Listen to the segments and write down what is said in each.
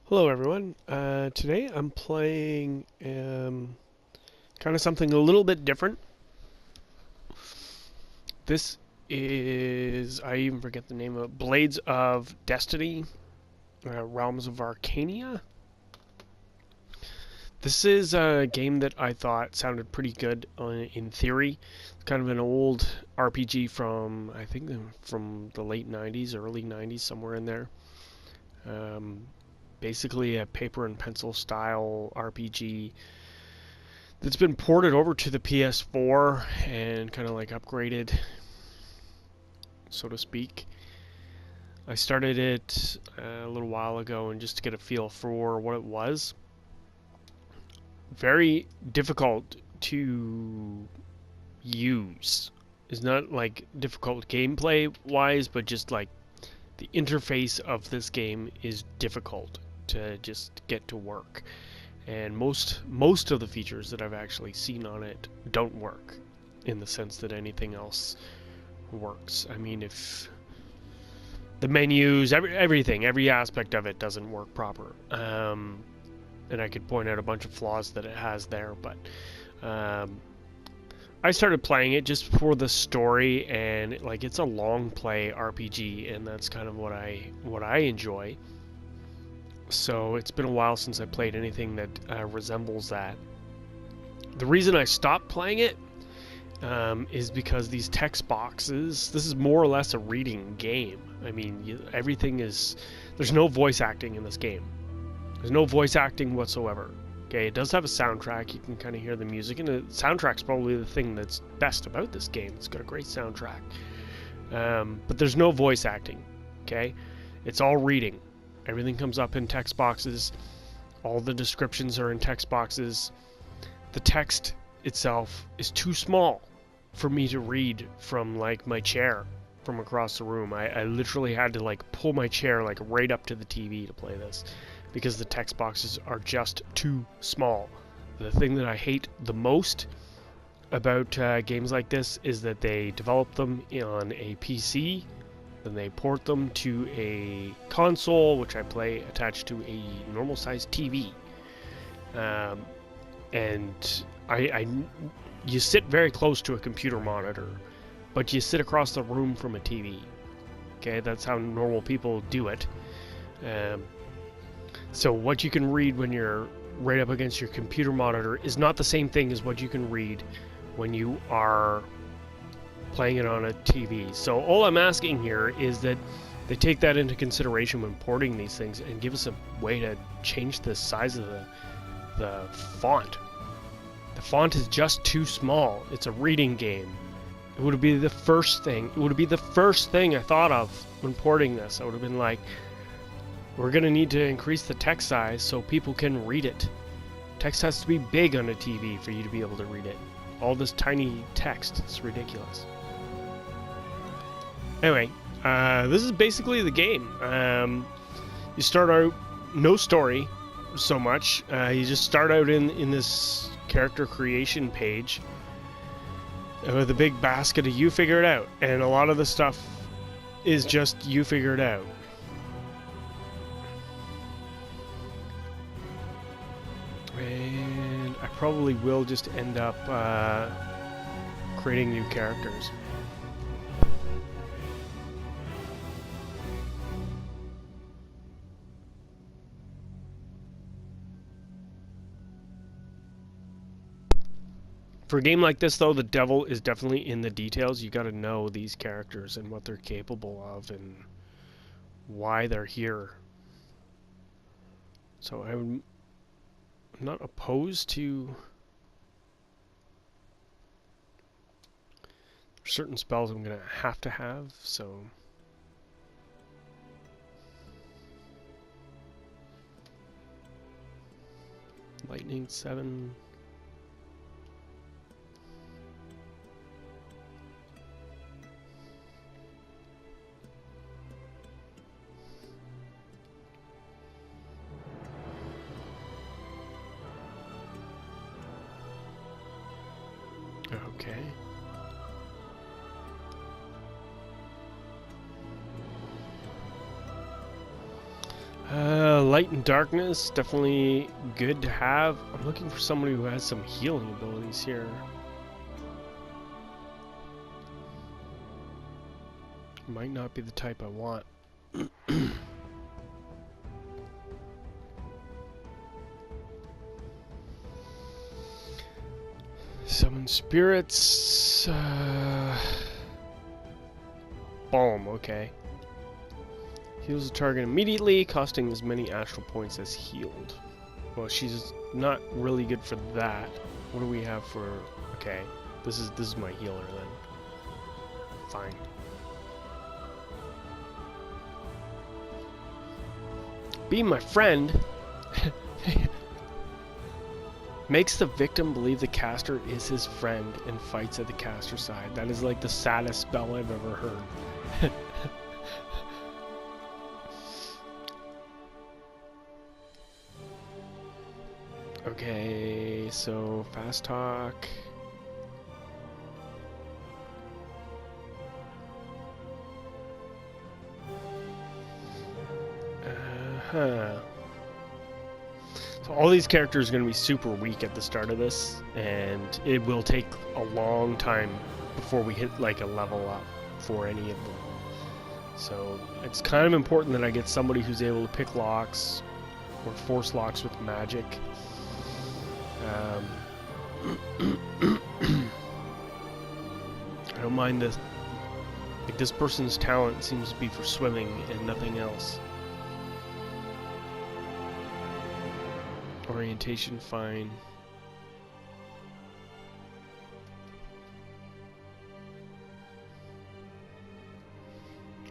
Hello everyone. Today I'm playing kind of something a little bit different. This is, I even forget the name of it, Blades of Destiny, Realms of Arkania. This is a game that I thought sounded pretty good in theory. It's kind of an old RPG from, I think, from the late 90s, early 90s, somewhere in there. Um, Basically a paper and pencil style RPG that's been ported over to the PS4 and kind of like upgraded, so to speak. I started it a little while ago and just to get a feel for what it was. Very difficult to use. It's not like difficult gameplay wise, but just like the interface of this game is difficult to just get to work. And most of the features that I've actually seen on it don't work in the sense that anything else works. I mean, if the menus, everything, every aspect of it doesn't work proper. And I could point out a bunch of flaws that it has there, but I started playing it just for the story, and it's a long play RPG, and that's kind of what I enjoy. So it's been a while since I played anything that resembles that. The reason I stopped playing it is because these text boxes, this is more or less a reading game. I mean, everything is, there's no voice acting in this game. There's no voice acting whatsoever. Okay, it does have a soundtrack, you can kind of hear the music, and the soundtrack's probably the thing that's best about this game. It's got a great soundtrack. But there's no voice acting, okay? It's all reading. Everything comes up in text boxes. All the descriptions are in text boxes. The text itself is too small for me to read from like my chair from across the room. I literally had to like pull my chair like right up to the TV to play this because the text boxes are just too small. The thing that I hate the most about games like this is that they develop them on a PC, then they port them to a console, which I play attached to a normal sized TV. And you sit very close to a computer monitor, but you sit across the room from a TV. Okay, that's how normal people do it. So what you can read when you're right up against your computer monitor is not the same thing as what you can read when you are playing it on a TV. So all I'm asking here is that they take that into consideration when porting these things and give us a way to change the size of the font. The font is just too small. It's a reading game. It would be the first thing. It would be the first thing I thought of when porting this. I would have been like, we're going to need to increase the text size so people can read it. Text has to be big on a TV for you to be able to read it. All this tiny text, it's ridiculous. Anyway, this is basically the game. You start out, no story so much. You just start out in this character creation page with a big basket of you figure it out. And a lot of the stuff is just you figure it out. And I probably will just end up creating new characters. For a game like this, though, the devil is definitely in the details. You got to know these characters and what they're capable of and why they're here. So I'm not opposed to certain spells I'm going to have, so Lightning 7. Okay. Light and darkness, definitely good to have. I'm looking for somebody who has some healing abilities here. Might not be the type I want. Summon spirits. Balm, okay. Heals the target immediately, costing as many astral points as healed. Well, she's not really good for that. What do we have for... Okay, this is my healer then. Fine. Be my friend makes the victim believe the caster is his friend and fights at the caster's side. That is like the saddest spell I've ever heard. Okay, so fast talk. So all these characters are going to be super weak at the start of this, and it will take a long time before we hit like a level up for any of them. So it's kind of important that I get somebody who's able to pick locks or force locks with magic. I don't mind this. Like, this person's talent seems to be for swimming and nothing else. Orientation, fine.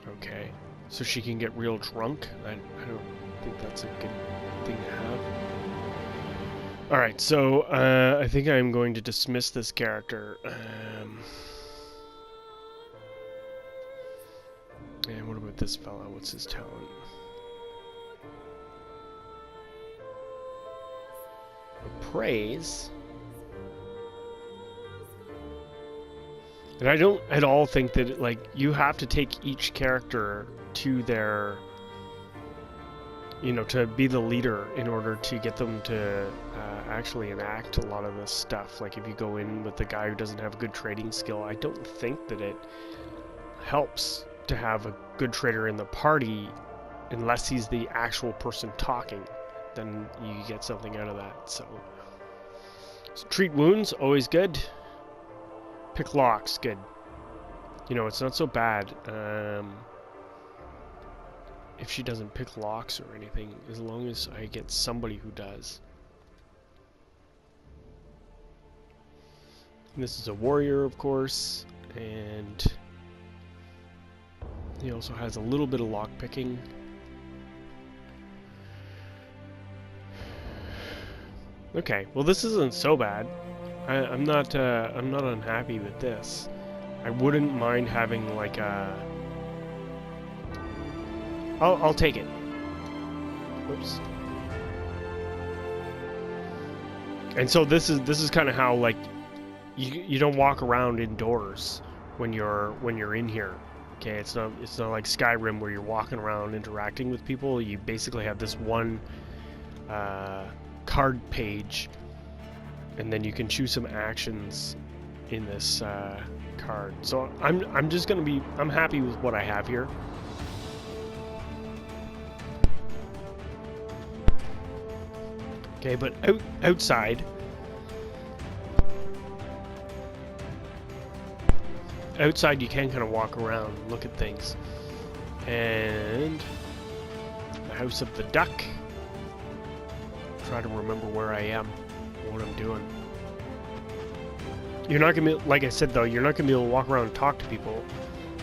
Okay, so she can get real drunk? I don't think that's a good thing to have. Alright, so I think I'm going to dismiss this character. And what about this fella? What's his talent? Praise. And I don't at all think that, like, you have to take each character to their, you know, to be the leader in order to get them to actually enact a lot of this stuff. Like, if you go in with the guy who doesn't have a good trading skill, I don't think that it helps to have a good trader in the party unless he's the actual person talking. Then you get something out of that. So treat wounds, always good. Pick locks, good. You know, it's not so bad if she doesn't pick locks or anything, as long as I get somebody who does. And this is a warrior, of course, and he also has a little bit of lock picking. Okay, well, this isn't so bad. I'm not unhappy with this. I wouldn't mind having like a. I'll take it. Oops. And so this is kind of how, like, you don't walk around indoors when you're in here. Okay, it's not like Skyrim where you're walking around interacting with people. You basically have this one card page, and then you can choose some actions in this card. So I'm happy with what I have here. Okay, but outside you can kind of walk around and look at things. And the House of the Duck. Try to remember where I am, what I'm doing. You're not gonna be, like I said though, you're not gonna be able to walk around and talk to people.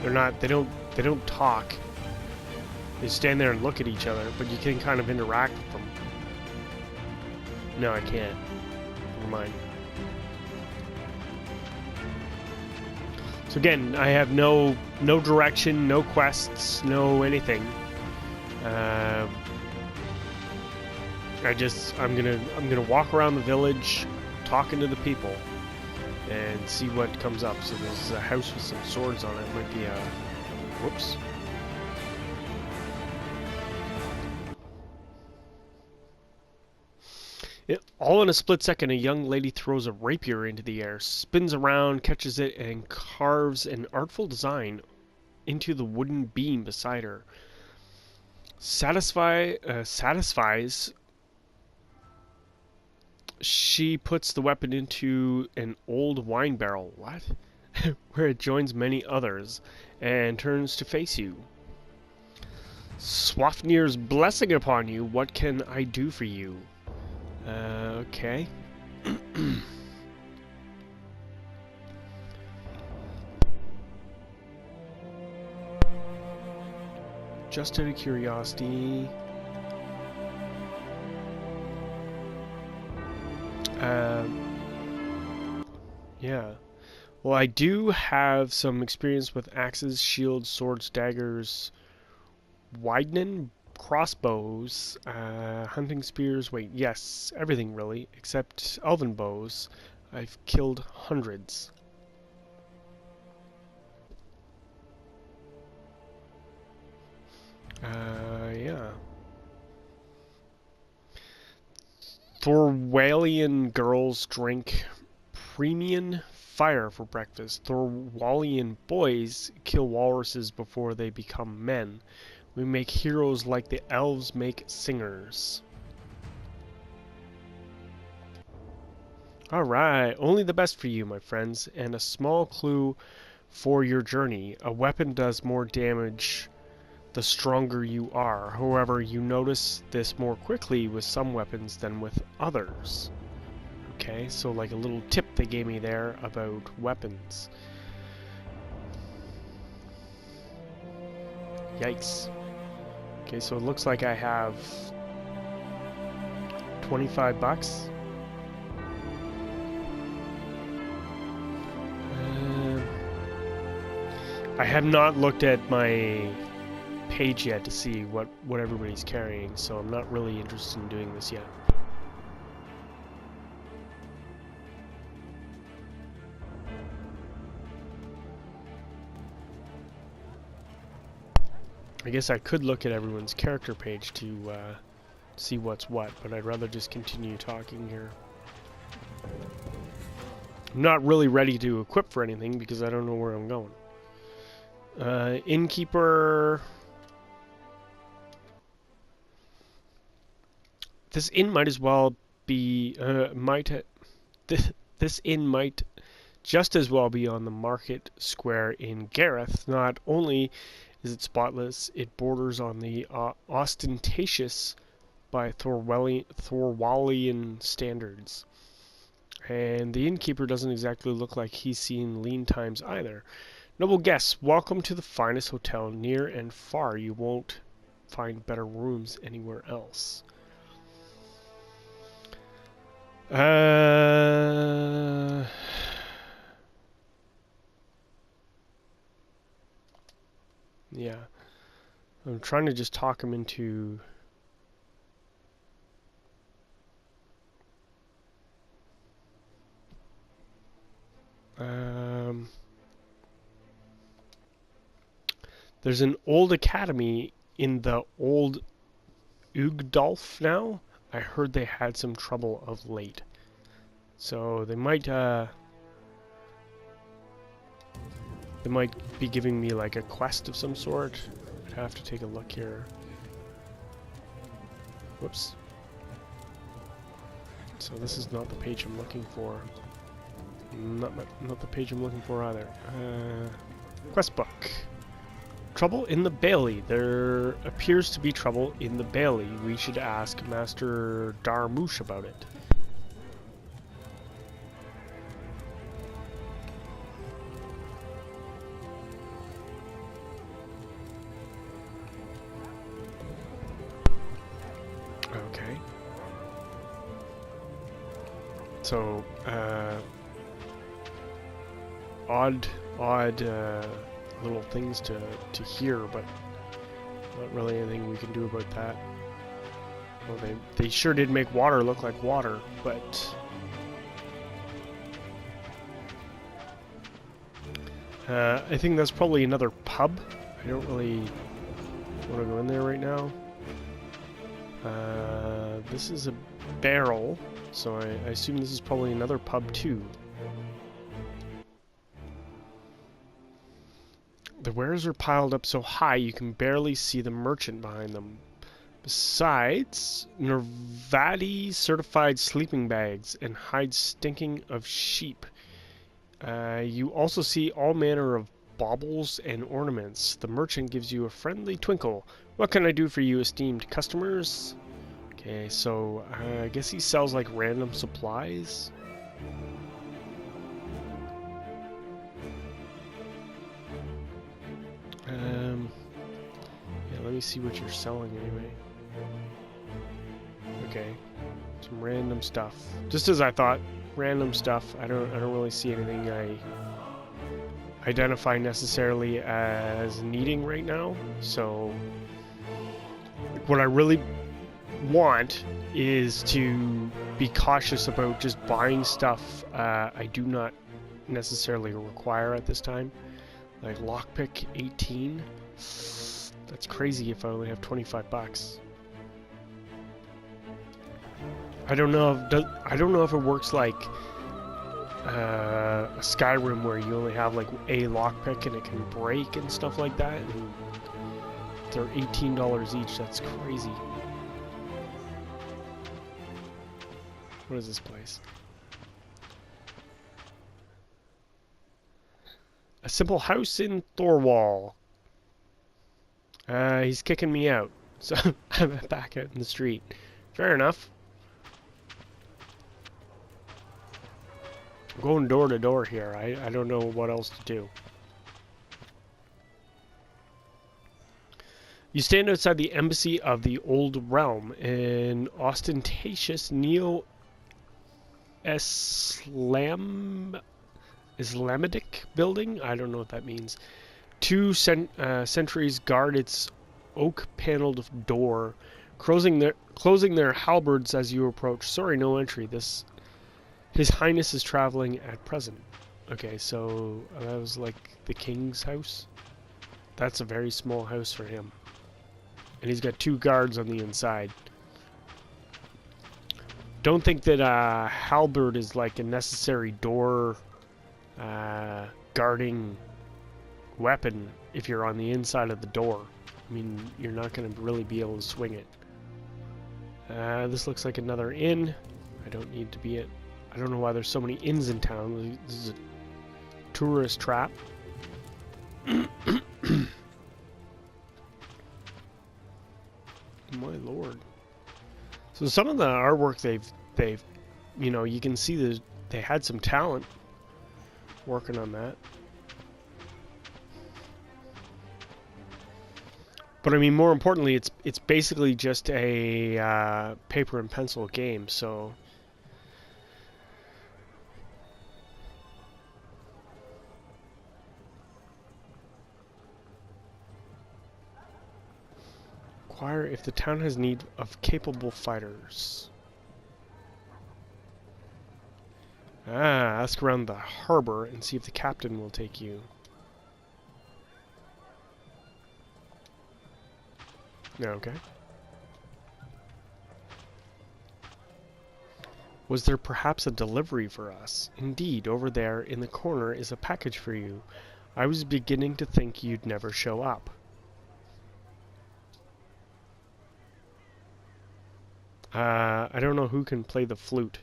They don't talk. They stand there and look at each other, but you can kind of interact with them. No, I can't. Never mind. So again, I have no direction, no quests, no anything. I'm gonna walk around the village, talking to the people, and see what comes up. So there's a house with some swords on it. Might be a, whoops. All in a split second, a young lady throws a rapier into the air, spins around, catches it, and carves an artful design into the wooden beam beside her. Satisfies. She puts the weapon into an old wine barrel. What? Where it joins many others, and turns to face you. Swafnir's blessing upon you. What can I do for you? Okay. Just out of curiosity. Yeah. Well, I do have some experience with axes, shields, swords, daggers, widening crossbows, hunting spears. Wait, yes, everything really, except elven bows. I've killed hundreds. Yeah. Thorwalian girls drink premium fire for breakfast. Thorwalian boys kill walruses before they become men. We make heroes like the elves make singers. Alright, only the best for you, my friends, and a small clue for your journey. A weapon does more damage the stronger you are. However, you notice this more quickly with some weapons than with others. Okay, so like a little tip they gave me there about weapons. Yikes. Okay, so it looks like I have 25 bucks. I have not looked at my page yet to see what everybody's carrying, so I'm not really interested in doing this yet. I guess I could look at everyone's character page to see what's what, but I'd rather just continue talking here. I'm not really ready to equip for anything because I don't know where I'm going. Innkeeper. This inn might as well be this inn might just as well be on the market square in Gareth. Not only is it spotless, it borders on the ostentatious by Thorwalian standards. And the innkeeper doesn't exactly look like he's seen lean times either. Noble guests, welcome to the finest hotel near and far. You won't find better rooms anywhere else. Yeah. I'm trying to just talk him into... There's an old academy in the old Ugdolf now. I heard they had some trouble of late. So they might be giving me like a quest of some sort. I'd have to take a look here. Whoops. So this is not the page I'm looking for. Not the page I'm looking for either. Quest book. Trouble in the Bailey. There appears to be trouble in the Bailey. We should ask Master Darmouche about it. Okay. So, odd little things to hear, but not really anything we can do about that. Well, they sure did make water look like water, but I think that's probably another pub. I don't really want to go in there right now. this is a barrel, so I assume this is probably another pub too. The wares are piled up so high you can barely see the merchant behind them. Besides, Nervati certified sleeping bags and hides stinking of sheep. You also see all manner of baubles and ornaments. The merchant gives you a friendly twinkle. What can I do for you, esteemed customers? Okay, so I guess he sells like random supplies. Yeah, let me see what you're selling anyway. Okay, some random stuff. Just as I thought, random stuff. I don't really see anything I identify necessarily as needing right now. So what I really want is to be cautious about just buying stuff I do not necessarily require at this time. Like lockpick 18. That's crazy if I only have 25 bucks. I don't know if it works like a Skyrim where you only have like a lockpick and it can break and stuff like that. And they're $18 each. That's crazy. What is this place? A simple house in Thorwall. He's kicking me out, so I'm back out in the street. Fair enough. I'm going door to door here. I don't know what else to do. You stand outside the embassy of the Old Realm, an ostentatious Islamic building. I don't know what that means. Two sentries guard its oak-paneled door, closing their halberds as you approach. Sorry, no entry. His Highness is traveling at present. Okay, so that was like the king's house. That's a very small house for him. And he's got 2 guards on the inside. Don't think that halberd is like a necessary door guarding weapon if you're on the inside of the door. I mean, you're not going to really be able to swing it. This looks like another inn. I don't need to be it. I don't know why there's so many inns in town. This is a tourist trap. My lord. So some of the artwork they've you know, you can see that they had some talent working on that. But I mean, more importantly, it's basically just a paper and pencil game. So inquire if the town has need of capable fighters. Ask around the harbor and see if the captain will take you. Okay. Was there perhaps a delivery for us? Indeed, over there in the corner is a package for you. I was beginning to think you'd never show up. I don't know who can play the flute.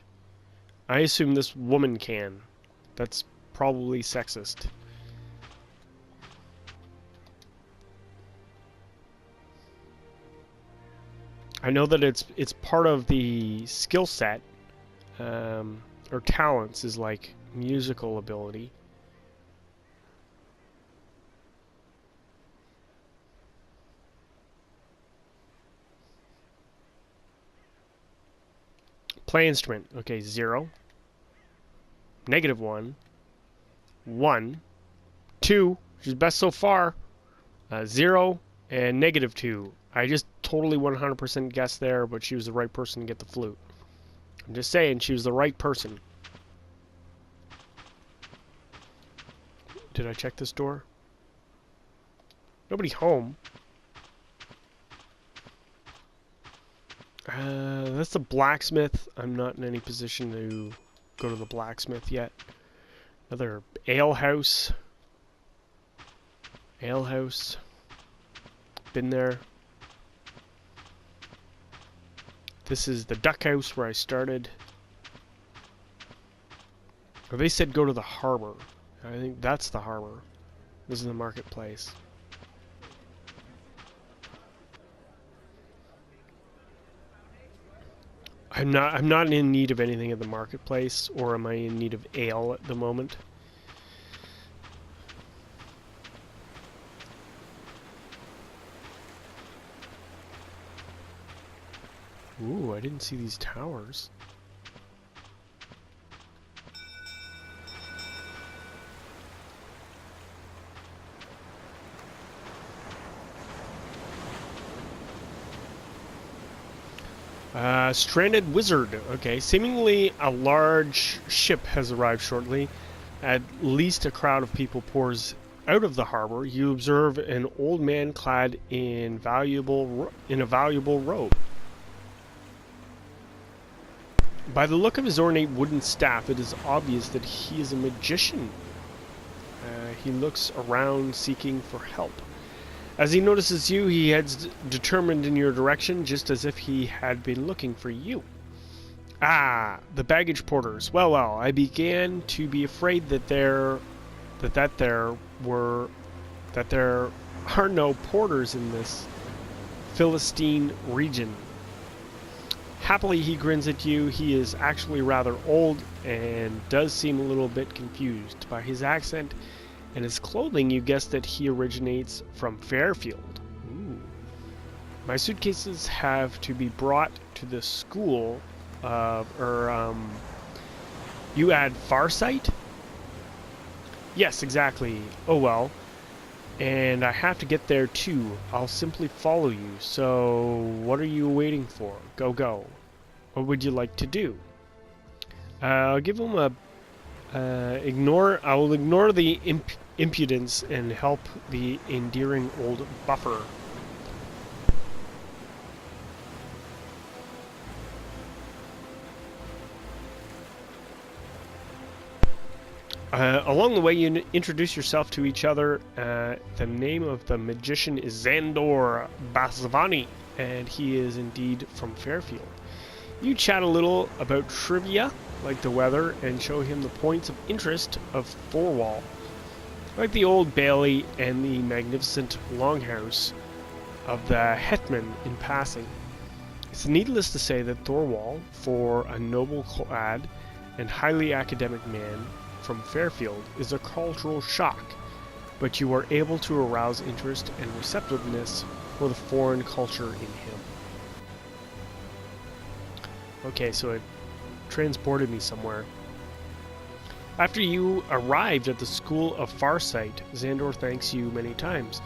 I assume this woman can. That's probably sexist. I know that it's part of the skill set, or talents, is like musical ability. Play instrument. Okay, 0. -1. 1. 2, which is best so far. 0 and -2. I just totally 100% guessed there, but she was the right person to get the flute. I'm just saying, she was the right person. Did I check this door? Nobody home. That's the blacksmith. I'm not in any position to go to the blacksmith yet. Another ale house. Ale house. Been there. This is the duck house where I started. Or they said go to the harbor. I think that's the harbor. This is the marketplace. I'm not in need of anything at the marketplace, or am I in need of ale at the moment? Ooh, I didn't see these towers. Stranded wizard. Okay, seemingly a large ship has arrived shortly. At least a crowd of people pours out of the harbor. You observe an old man clad in a valuable robe. By the look of his ornate wooden staff, it is obvious that he is a magician. He looks around seeking for help. As he notices you, he heads determined in your direction, just as if he had been looking for you. Ah, the baggage porters. Well, I began to be afraid that there are no porters in this Philistine region. Happily, he grins at you. He is actually rather old and does seem a little bit confused. By his accent and his clothing, you guess that he originates from Fairfield. Ooh. My suitcases have to be brought to the school you add Farsight? Yes, exactly. Oh well. And I have to get there too. I'll simply follow you. So, what are you waiting for? Go. What would you like to do? I'll give him a I will ignore the impudence and help the endearing old buffer. Along the way, you introduce yourself to each other. The name of the magician is Zandor Basvani, and he is indeed from Fairfield. You chat a little about trivia, like the weather, and show him the points of interest of Thorwall, like the old bailey and the magnificent longhouse of the Hetman in passing. It's needless to say that Thorwall, for a noble-clad and highly academic man from Fairfield, is a cultural shock, but you are able to arouse interest and receptiveness for the foreign culture in him. Okay, so it transported me somewhere. After you arrived at the School of Farsight, Zandor thanks you many times.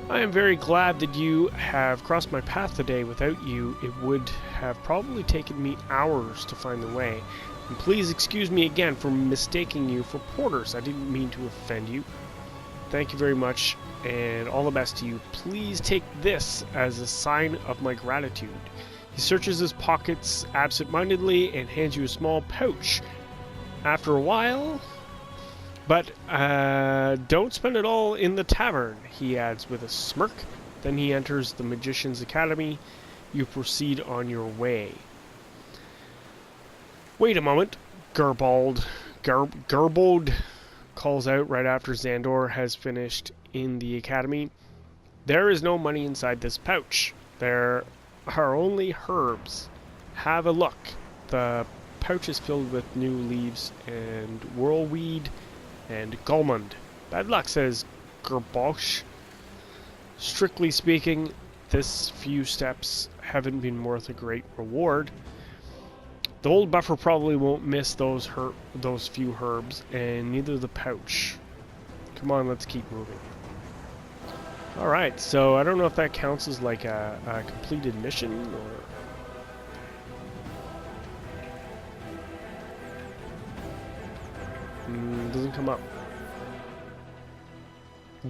I am very glad that you have crossed my path today. Without you, it would have probably taken me hours to find the way. And please excuse me again for mistaking you for porters. I didn't mean to offend you. Thank you very much, and all the best to you. Please take this as a sign of my gratitude. He searches his pockets absent-mindedly and hands you a small pouch. After a while... But don't spend it all in the tavern, he adds with a smirk. Then he enters the Magician's Academy. You proceed on your way. Wait a moment, Gerbold calls out right after Zandor has finished in the academy. There is no money inside this pouch. There are only herbs. Have a look. The pouch is filled with new leaves and whirlweed and Gulmund. Bad luck, says Gerbosch. Strictly speaking, this few steps haven't been worth a great reward. The old buffer probably won't miss those few herbs, and neither the pouch. Come on, let's keep moving. Alright, so I don't know if that counts as like a completed mission, or... doesn't come up.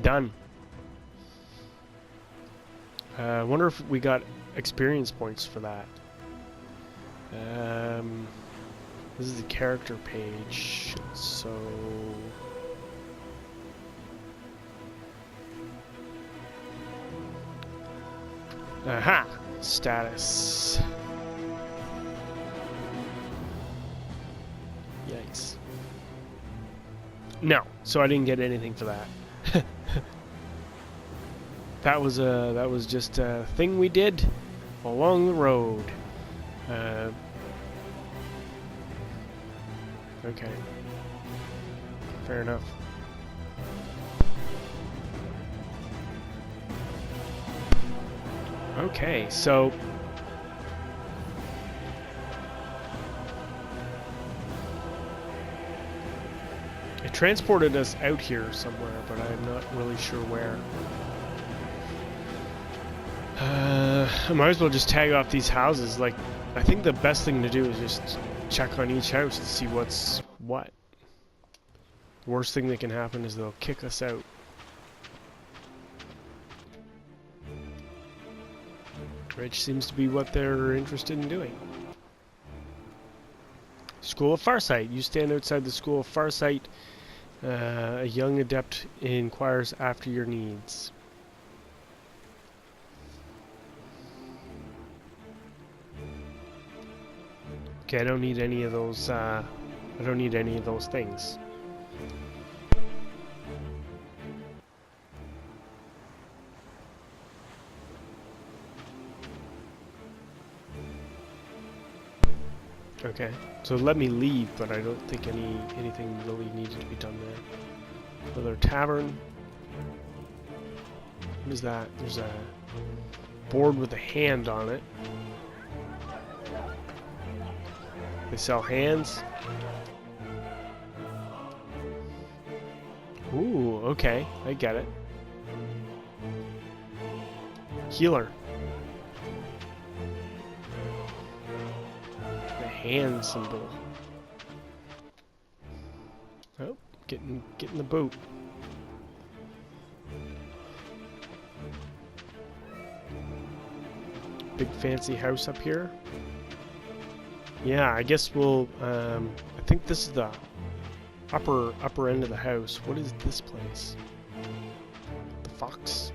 Done. I wonder if we got experience points for that. This is the character page, so... Aha! Status. Yikes. No, so I didn't get anything for that. That was just a thing we did along the road. Okay. Fair enough. Okay, so it transported us out here somewhere, but I'm not really sure where. I might as well just tag off these houses. Like, I think the best thing to do is just check on each house to see what's what. The worst thing that can happen is they'll kick us out. Which seems to be what they're interested in doing. School of Farsight. You stand outside the School of Farsight. A young adept inquires after your needs. Okay, I don't need any of those. I don't need any of those things. Okay, so let me leave, but I don't think anything really needed to be done there. Another tavern. What is that? There's a board with a hand on it. They sell hands. Ooh, okay, I get it. Healer. The hand symbol. Oh, getting the boot. Big fancy house up here. Yeah, I guess we'll, I think this is the upper end of the house. What is this place? The Fox?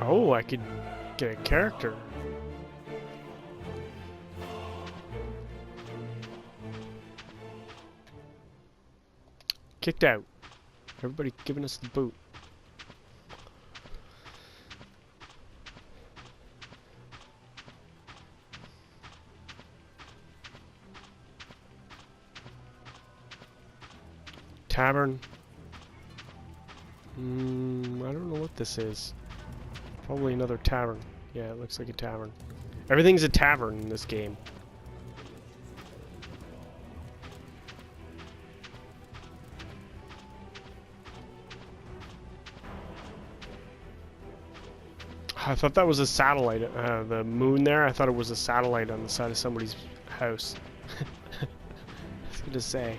Oh, I could get a character. Kicked out. Everybody giving us the boot. Tavern. I don't know what this is. Probably another tavern. Yeah, it looks like a tavern. Everything's a tavern in this game. I thought that was a satellite. The moon there, I thought it was a satellite on the side of somebody's house. I was gonna say.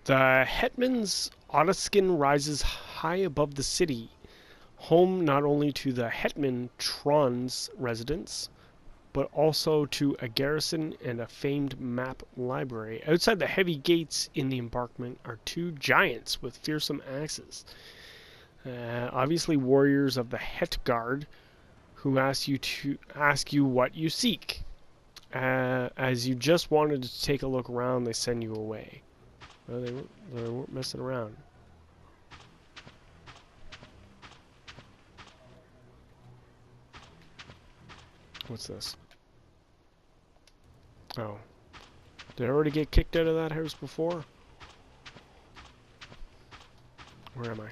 The Hetman's Otterskin rises high above the city, home not only to the Hetman Tron's residence, but also to a garrison and a famed map library. Outside the heavy gates in the embankment are two giants with fearsome axes. Obviously warriors of the Het Guard, who ask you what you seek. As you just wanted to take a look around, they send you away. Well, they weren't messing around. What's this? Oh. Did I already get kicked out of that house before? Where am I?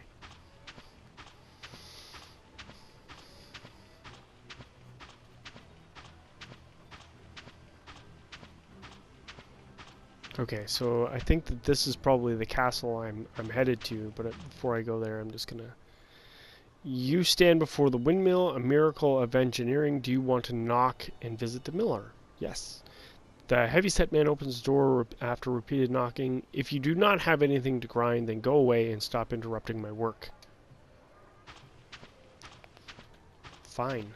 Okay, so I think that this is probably the castle I'm headed to, but before I go there, I'm just gonna... You stand before the windmill, a miracle of engineering. Do you want to knock and visit the miller? Yes. The heavyset man opens the door after repeated knocking. If you do not have anything to grind, then go away and stop interrupting my work. Fine.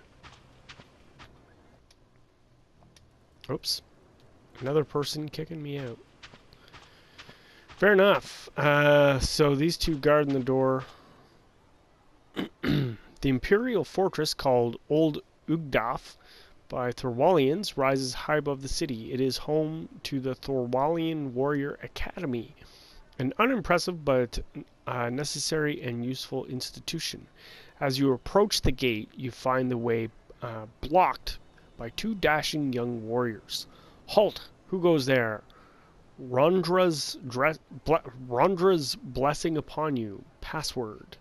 Oops. Another person kicking me out. Fair enough. So these two guarding the door. The Imperial fortress called Old Ugdaf by Thorwallians rises high above the city. It is home to the Thorwallian Warrior Academy, an unimpressive but necessary and useful institution. As you approach the gate, you find the way blocked by two dashing young warriors. Halt! Who goes there? Rondra's blessing upon you. Password.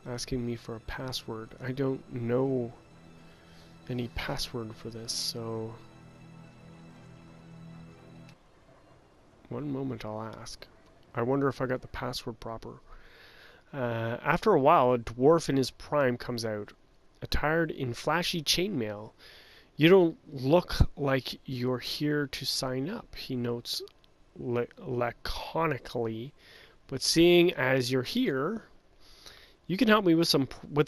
Asking me for a password. I don't know any password for this, so... One moment, I'll ask. I wonder if I got the password proper. After a while, a dwarf in his prime comes out, attired in flashy chainmail. You don't look like you're here to sign up, he notes laconically, but seeing as you're here, you can help me with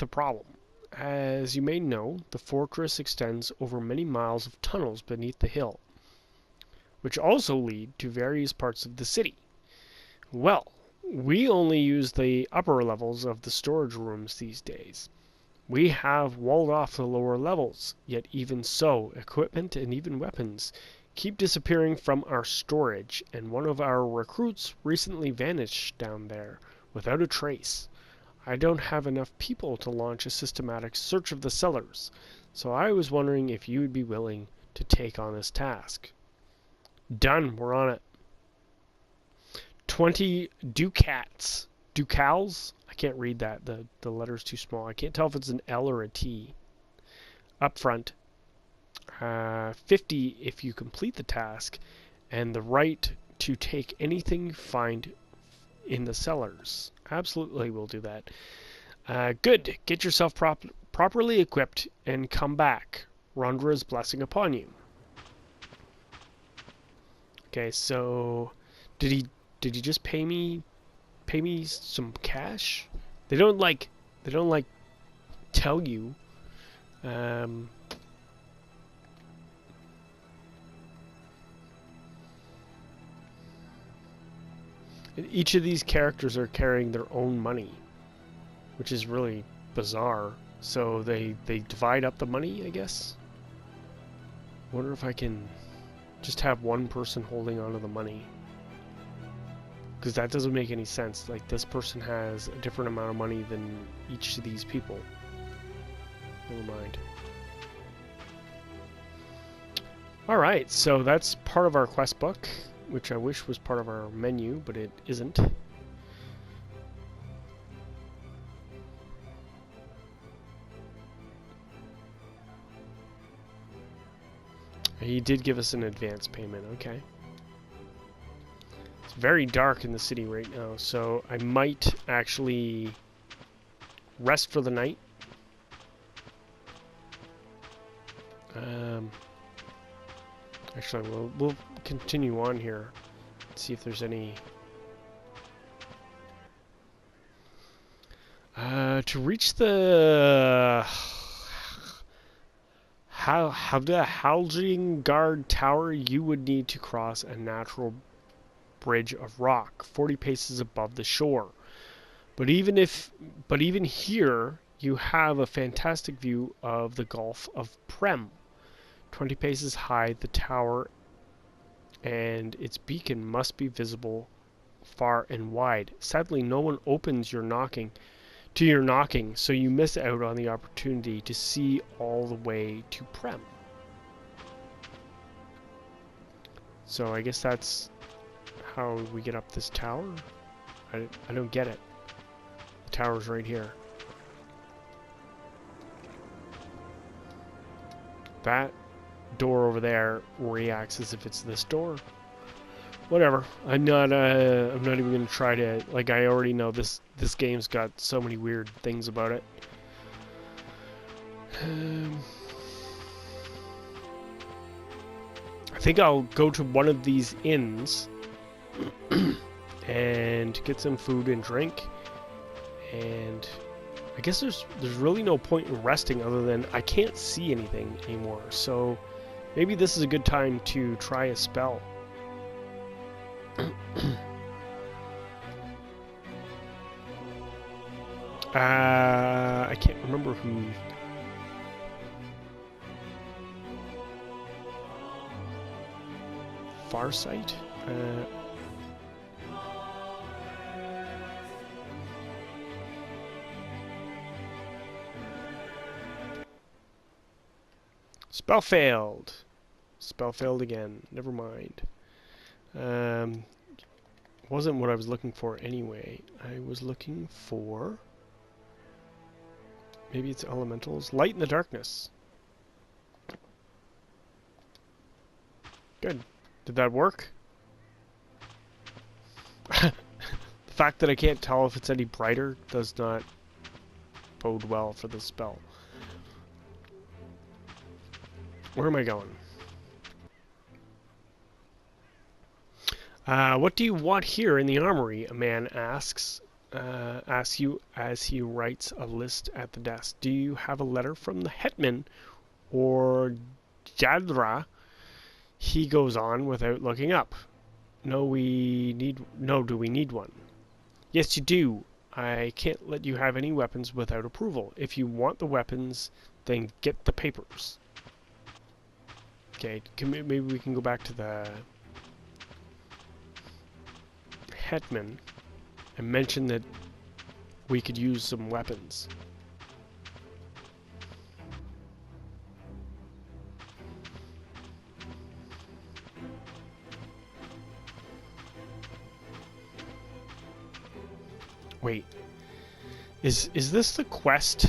a problem. As you may know, the fortress extends over many miles of tunnels beneath the hill, which also lead to various parts of the city. Well, we only use the upper levels of the storage rooms these days. We have walled off the lower levels, yet even so, equipment and even weapons keep disappearing from our storage, and one of our recruits recently vanished down there without a trace. I don't have enough people to launch a systematic search of the cellars, so I was wondering if you would be willing to take on this task. Done, we're on it. 20 ducats. Ducals? I can't read that. The letter's too small. I can't tell if it's an L or a T. Up front. 50 if you complete the task, and the right to take anything you find in the cellars. Absolutely, we'll do that. Good. Get yourself properly equipped and come back. Rondra's blessing upon you. Okay, so did he just pay me some cash? They don't tell you. Each of these characters are carrying their own money, which is really bizarre. So they divide up the money, I guess. Wonder if I can just have one person holding onto the money, because that doesn't make any sense. Like, this person has a different amount of money than each of these people. Never mind. Alright, so that's part of our quest book, which I wish was part of our menu, but it isn't. He did give us an advance payment, okay. It's very dark in the city right now, so I might actually rest for the night. Actually, we'll continue on here. See if there's any... to reach the... Halging Guard Tower, you would need to cross a natural bridge of rock 40 paces above the shore. But even here, you have a fantastic view of the Gulf of Prem. 20 paces high, the tower and its beacon must be visible far and wide. Sadly, no one opens your knocking, so you miss out on the opportunity to see all the way to Prem. So I guess that's how we get up this tower? I don't get it. The tower's right here. That door over there reacts as if it's this door. Whatever. I'm not even gonna try to, like, I already know this game's got so many weird things about it. I think I'll go to one of these inns and get some food and drink. And I guess there's really no point in resting other than I can't see anything anymore. So maybe this is a good time to try a spell. I can't remember who. Farsight? Spell failed. Spell failed again. Never mind. Wasn't what I was looking for anyway. I was looking for... Maybe it's elementals. Light in the darkness. Good. Did that work? The fact that I can't tell if it's any brighter does not bode well for the spell. Where am I going? What do you want here in the armory? A man asks you as he writes a list at the desk. Do you have a letter from the hetman or Jadra? He goes on without looking up. No, do we need one? Yes, you do. I can't let you have any weapons without approval. If you want the weapons, then get the papers. Okay, maybe we can go back to the hetman and mention that we could use some weapons. Wait, is this the quest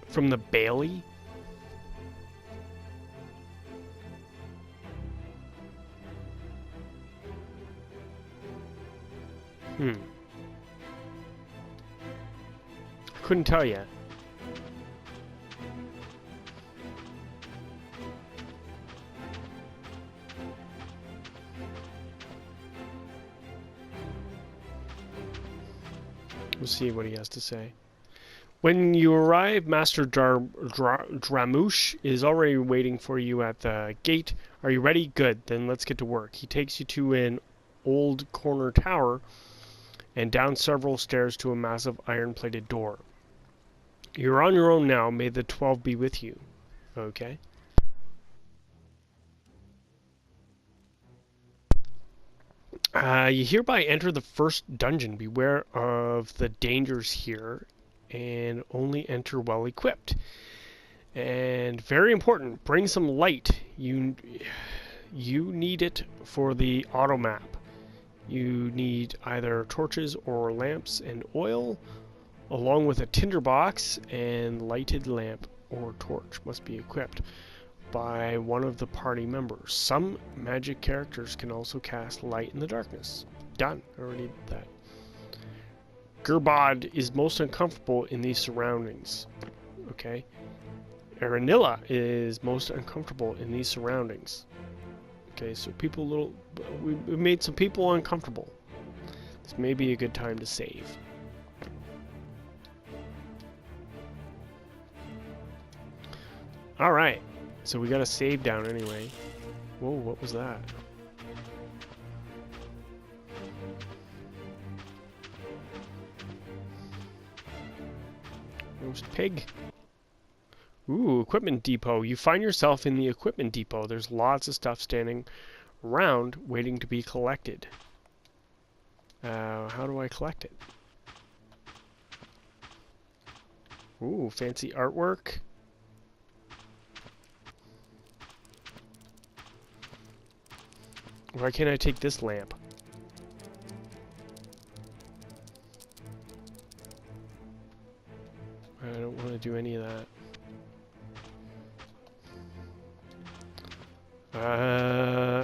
from the Bailey? Couldn't tell you. We'll see what he has to say. When you arrive, Master Dramouche is already waiting for you at the gate. Are you ready? Good. Then let's get to work. He takes you to an old corner tower and down several stairs to a massive iron-plated door. You're on your own now. May the 12 be with you. Okay. You hereby enter the first dungeon. Beware of the dangers here and only enter well equipped. And very important, bring some light. You need it for the auto map. You need either torches or lamps and oil, along with a tinderbox and lighted lamp or torch must be equipped by one of the party members. Some magic characters can also cast light in the darkness. Done. Already did that. Gerbod is most uncomfortable in these surroundings. Okay. Aranilla is most uncomfortable in these surroundings. Okay, so we made some people uncomfortable. This may be a good time to save. Alright, so we got a save down anyway. Whoa, what was that? Roast pig. Ooh, equipment depot. You find yourself in the equipment depot. There's lots of stuff standing around waiting to be collected. How do I collect it? Ooh, fancy artwork. Why can't I take this lamp? I don't want to do any of that.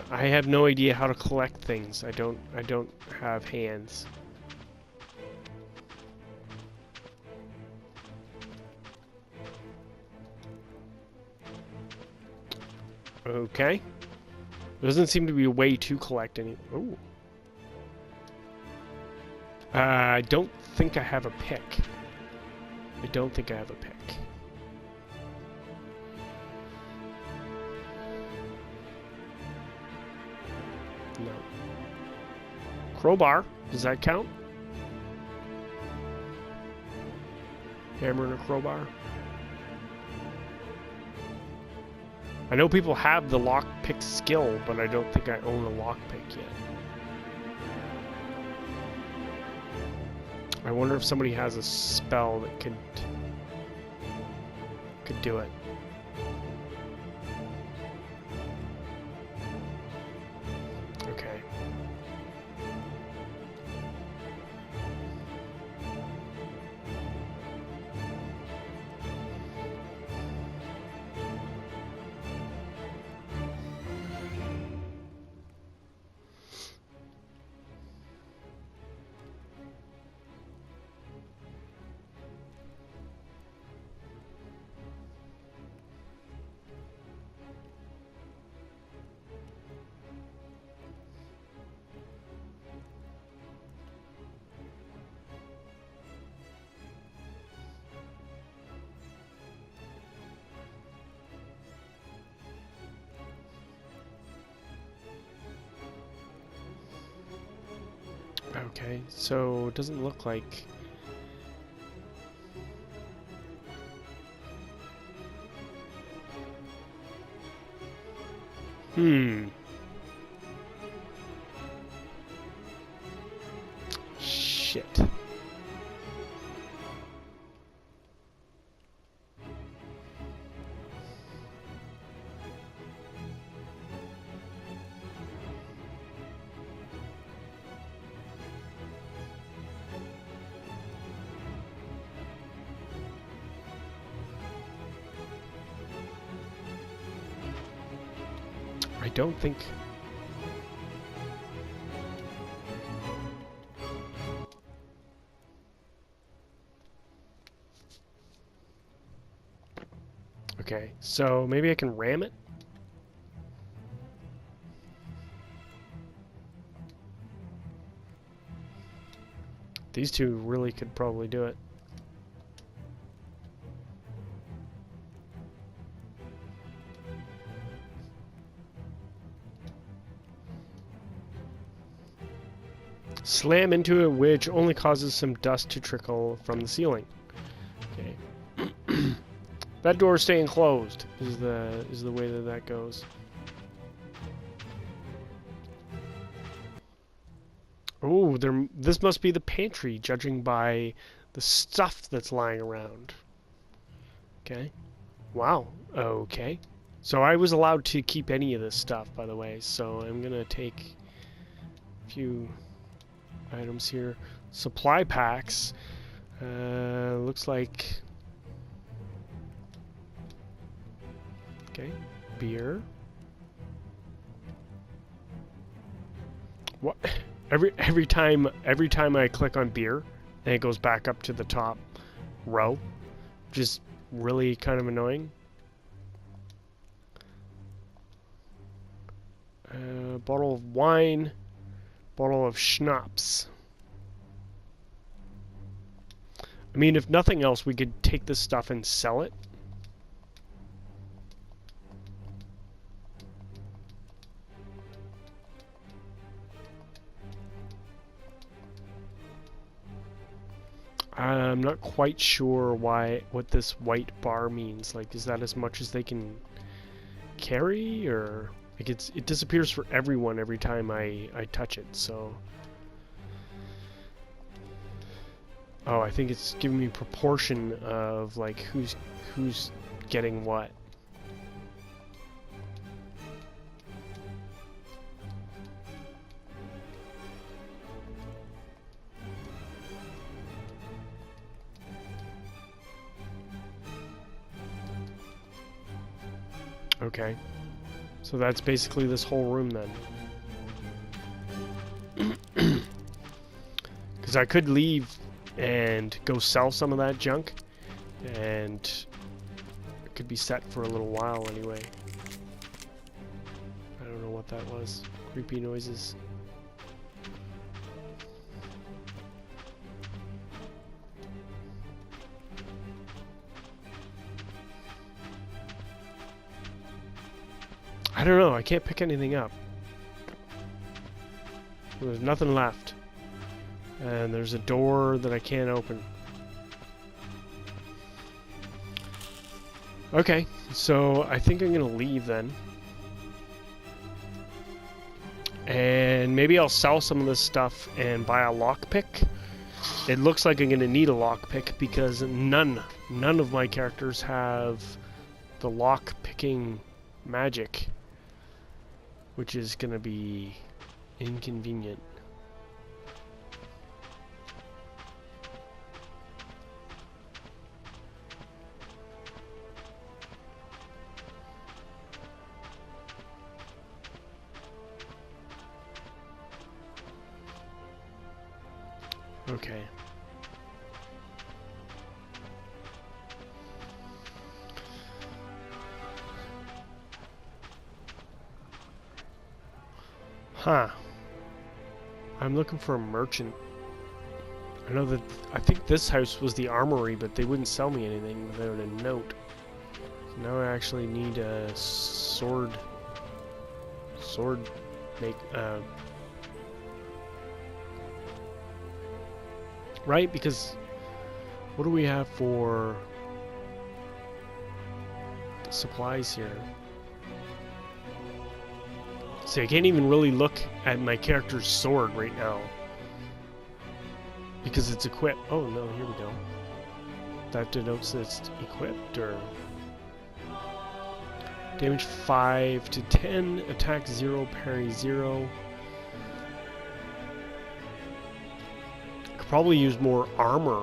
I have no idea how to collect things. I don't have hands. Okay. There doesn't seem to be a way to collect any. Ooh. I don't think I have a pick. I don't think I have a pick. No. Crowbar. Does that count? Hammer and a crowbar. I know people have the lockpick skill, but I don't think I own a lockpick yet. I wonder if somebody has a spell that could do it. Okay. Okay, so it doesn't look like... Shit. I don't think... Okay, so maybe I can ram it? These two really could probably do it. Slam into it, which only causes some dust to trickle from the ceiling. Okay. That door is staying closed. Is the way that goes. Oh, this must be the pantry, judging by the stuff that's lying around. Okay. Wow. Okay. So I was allowed to keep any of this stuff, by the way. So I'm gonna take a few items here. Supply packs. Looks like... Okay. Beer. What? Every time I click on beer, then it goes back up to the top row, which is really kind of annoying. Bottle of wine. Bottle of schnapps. I mean, if nothing else, we could take this stuff and sell it. I'm not quite sure what this white bar means. Like, is that as much as they can carry, or... Like it disappears for everyone every time I touch it, so... Oh, I think it's giving me proportion of, like, who's getting what. Okay. So that's basically this whole room then. Because I could leave and go sell some of that junk, and it could be set for a little while anyway. I don't know what that was. Creepy noises. don't know. I can't pick anything up. There's nothing left. And there's a door that I can't open. Okay, so I think I'm gonna leave then. And maybe I'll sell some of this stuff and buy a lockpick. It looks like I'm gonna need a lockpick because none of my characters have the lock-picking magic, which is gonna be inconvenient. Okay. Huh. I'm looking for a merchant. I think this house was the armory, but they wouldn't sell me anything without a note. So now I actually need a sword make, right? Because what do we have for supplies here? See, I can't even really look at my character's sword right now because it's equipped. Oh no, here we go. That denotes that it's equipped, or damage 5 to 10, attack 0, parry 0. Could probably use more armor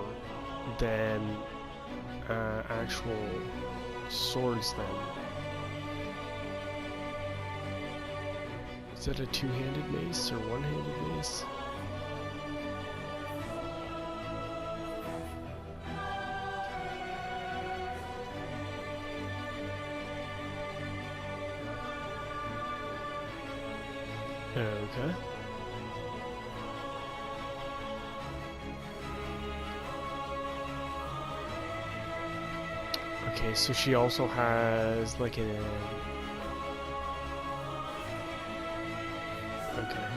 than actual swords then. Is that a two-handed mace or one-handed mace? Okay. Okay, so she also has like a... Okay.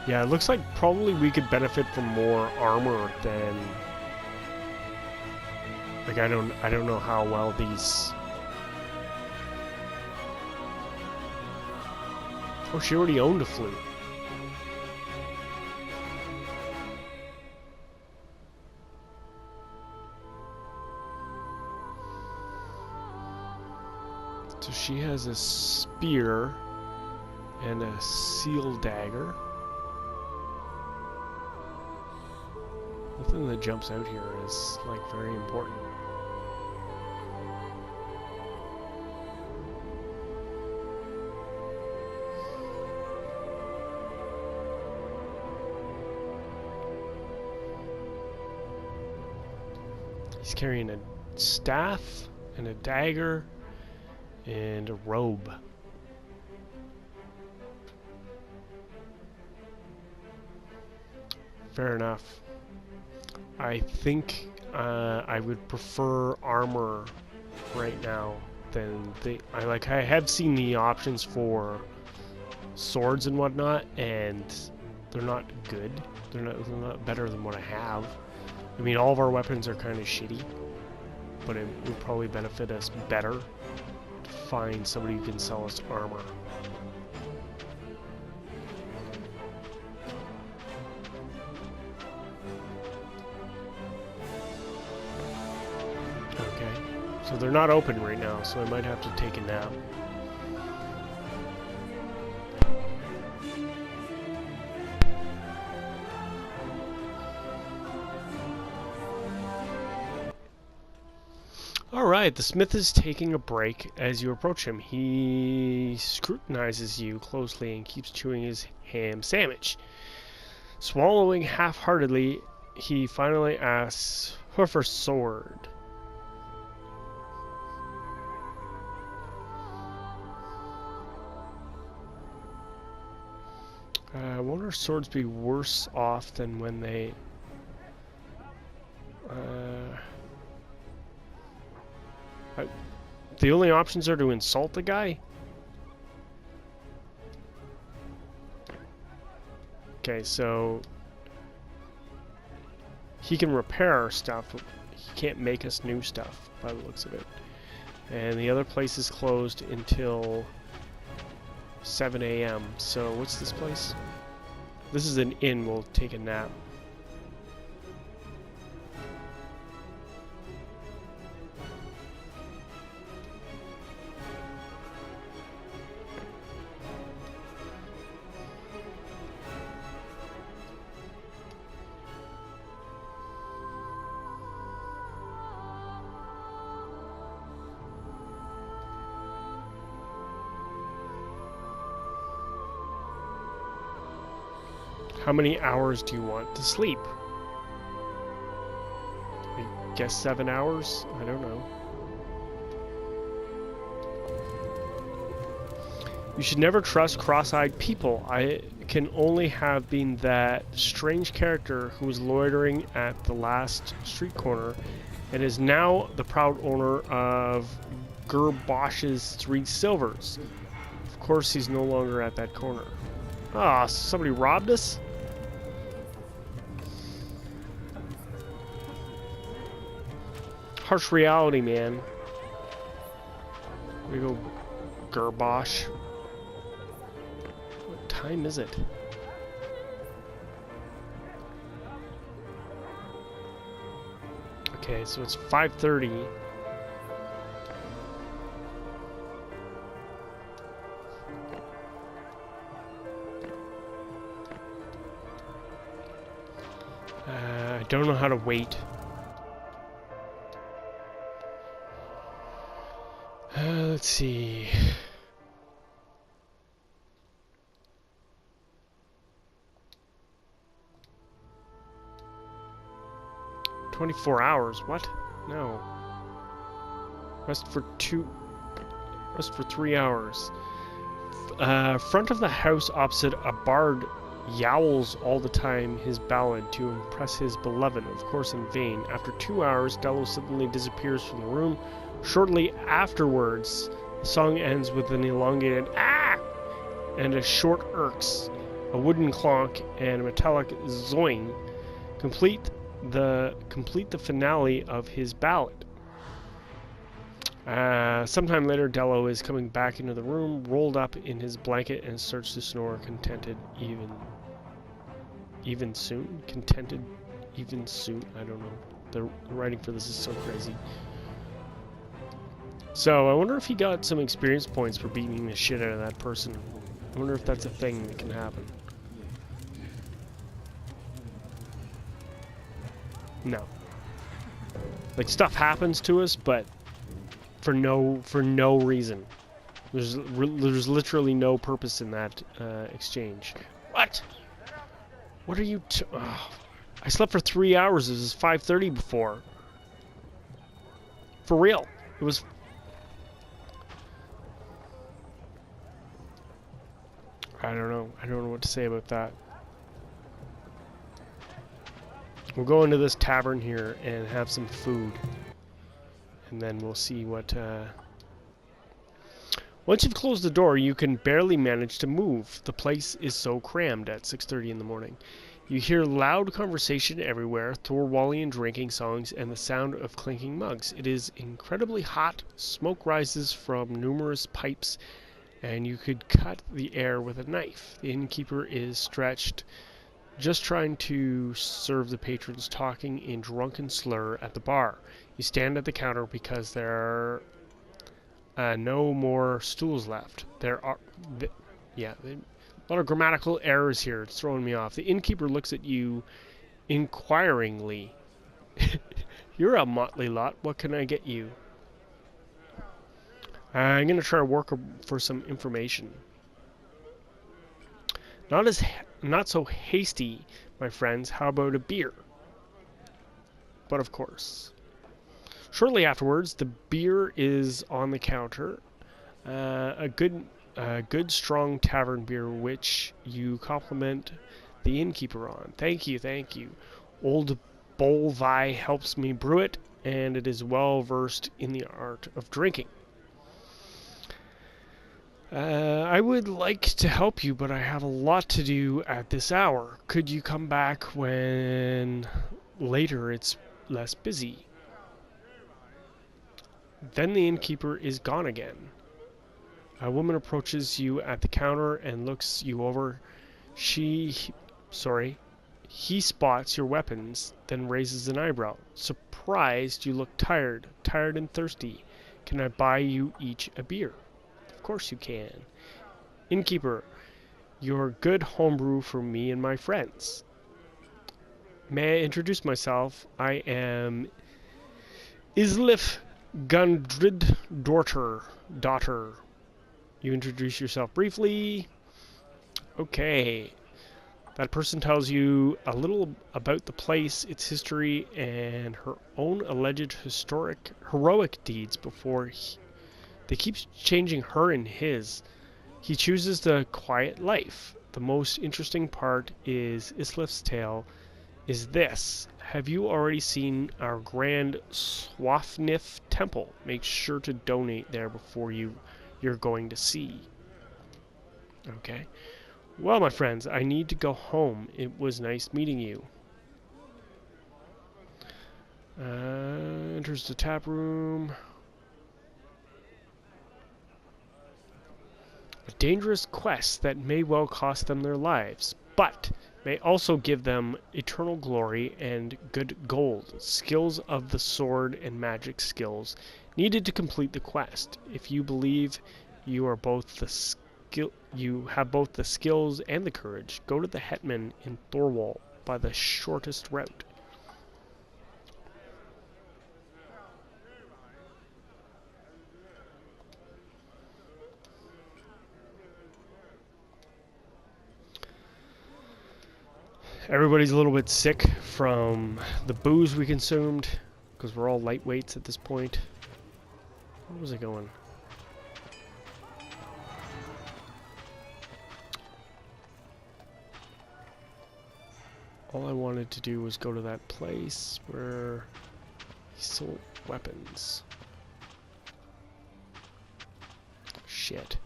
Yeah, it looks like probably we could benefit from more armor than... Like, I don't know how well these... Oh, she already owned a flute. So she has a spear and a seal dagger. Nothing that jumps out here is like very important. He's carrying a staff and a dagger and a robe. Fair enough. I think I would prefer armor right now than I have seen the options for swords and whatnot, and they're not good. They're not better than what I have. I mean, all of our weapons are kind of shitty, but it would probably benefit us better to find somebody who can sell us armor. Okay, so they're not open right now, so I might have to take a nap. Alright, the smith is taking a break. As you approach him, he scrutinizes you closely and keeps chewing his ham sandwich. Swallowing half-heartedly, he finally asks, "Hoofer sword." Won't our swords be worse off than when they... the only options are to insult the guy? Okay, so he can repair our stuff, but he can't make us new stuff by the looks of it. And the other place is closed until 7 a.m. So what's this place? This is an inn. We'll take a nap. How many hours do you want to sleep? I guess 7 hours? I don't know. You should never trust cross-eyed people. I can only have been that strange character who was loitering at the last street corner and is now the proud owner of Gerbosch's 3 silvers. Of course, he's no longer at that corner. Ah, somebody robbed us? Harsh reality, man. We go, Gerbosch. What time is it? Okay, so it's 5:30. I don't know how to wait. Let's see. "24 hours? What? No. Rest for 3 hours. Front of the house opposite a bard yowls all the time his ballad to impress his beloved, of course in vain. After 2 hours, Dello suddenly disappears from the room. Shortly afterwards, the song ends with an elongated ah and a short irks, a wooden clonk, and a metallic zoing complete the finale of his ballad. Sometime later, Dello is coming back into the room, rolled up in his blanket, and starts to snore, contented even soon. Contented even soon. I don't know. The writing for this is so crazy. So I wonder if he got some experience points for beating the shit out of that person. I wonder if that's a thing that can happen. No. Like, stuff happens to us, but for no reason. There's literally no purpose in that exchange. What? What are you? Oh, I slept for 3 hours. It was 5:30 before. For real. It was. I don't know. I don't know what to say about that. We'll go into this tavern here and have some food. And then we'll see what... Once you've closed the door, you can barely manage to move. The place is so crammed at 6:30 in the morning. You hear loud conversation everywhere, Thorwallian drinking songs, and the sound of clinking mugs. It is incredibly hot. Smoke rises from numerous pipes, and you could cut the air with a knife. The innkeeper is stretched, just trying to serve the patrons, talking in drunken slur at the bar. You stand at the counter because there are no more stools left. There are... a lot of grammatical errors here. It's throwing me off. The innkeeper looks at you inquiringly. You're a motley lot. What can I get you? I'm going to try to work for some information. Not so hasty, my friends. How about a beer? But of course. Shortly afterwards, the beer is on the counter. A good strong tavern beer, which you compliment the innkeeper on. Thank you, thank you. Old Bolvi helps me brew it, and it is well versed in the art of drinking. I would like to help you, but I have a lot to do at this hour. Could you come back when later it's less busy? Then the innkeeper is gone again. A woman approaches you at the counter and looks you over. He spots your weapons, then raises an eyebrow. Surprised, you look tired and thirsty. Can I buy you each a beer? Of course you can. Innkeeper, you're good homebrew for me and my friends. May I introduce myself? I am Islif Gundrid daughter. You introduce yourself briefly. Okay. That person tells you a little about the place, its history, and her own alleged heroic deeds before they keep changing her and his. He chooses the quiet life. The most interesting part is Islif's tale is this. Have you already seen our grand Swafnith temple? Make sure to donate there before you're going to see. Okay. Well, my friends, I need to go home. It was nice meeting you. Enters the tap room. A dangerous quest that may well cost them their lives, but may also give them eternal glory and good gold. Skills of the sword and magic skills needed to complete the quest. If you believe you have both the skills and the courage, go to the Hetman in Thorwall by the shortest route. Everybody's a little bit sick from the booze we consumed, because we're all lightweights at this point. Where was I going? All I wanted to do was go to that place where he sold weapons. Shit.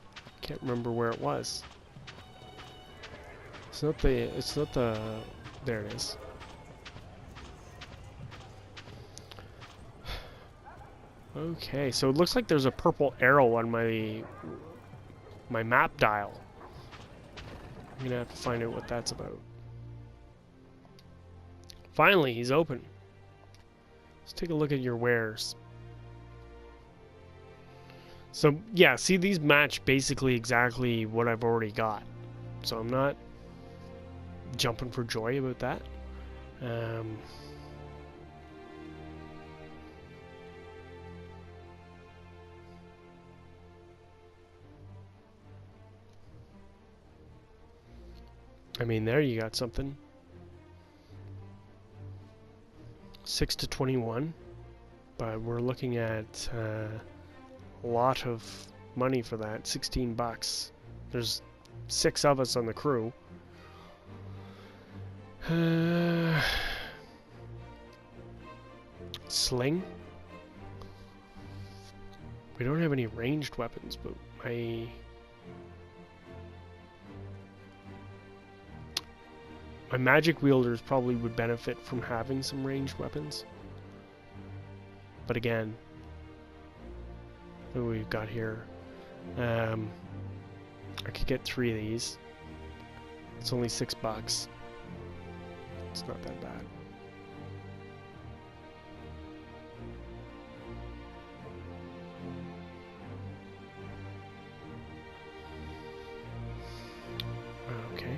Can't remember where it was. It's not the, there it is. Okay, so it looks like there's a purple arrow on my map dial. I'm gonna have to find out what that's about. Finally, he's open. Let's take a look at your wares. So, yeah, see, these match basically exactly what I've already got. So I'm not jumping for joy about that. I mean, there you got something. 6 to 21, but we're looking at a lot of money for that. 16 bucks. There's 6 of us on the crew. Sling. We don't have any ranged weapons, but my magic wielders probably would benefit from having some ranged weapons. But again, what we've got here, I could get 3 of these. It's only 6 bucks. It's not that bad. Okay.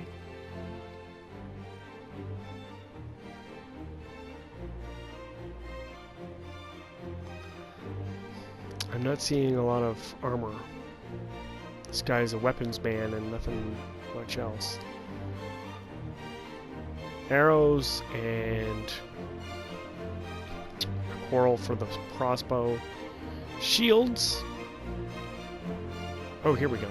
I'm not seeing a lot of armor. This guy's a weapons man and nothing much else. Arrows and a quarrel for the crossbow. Shields. Oh, here we go.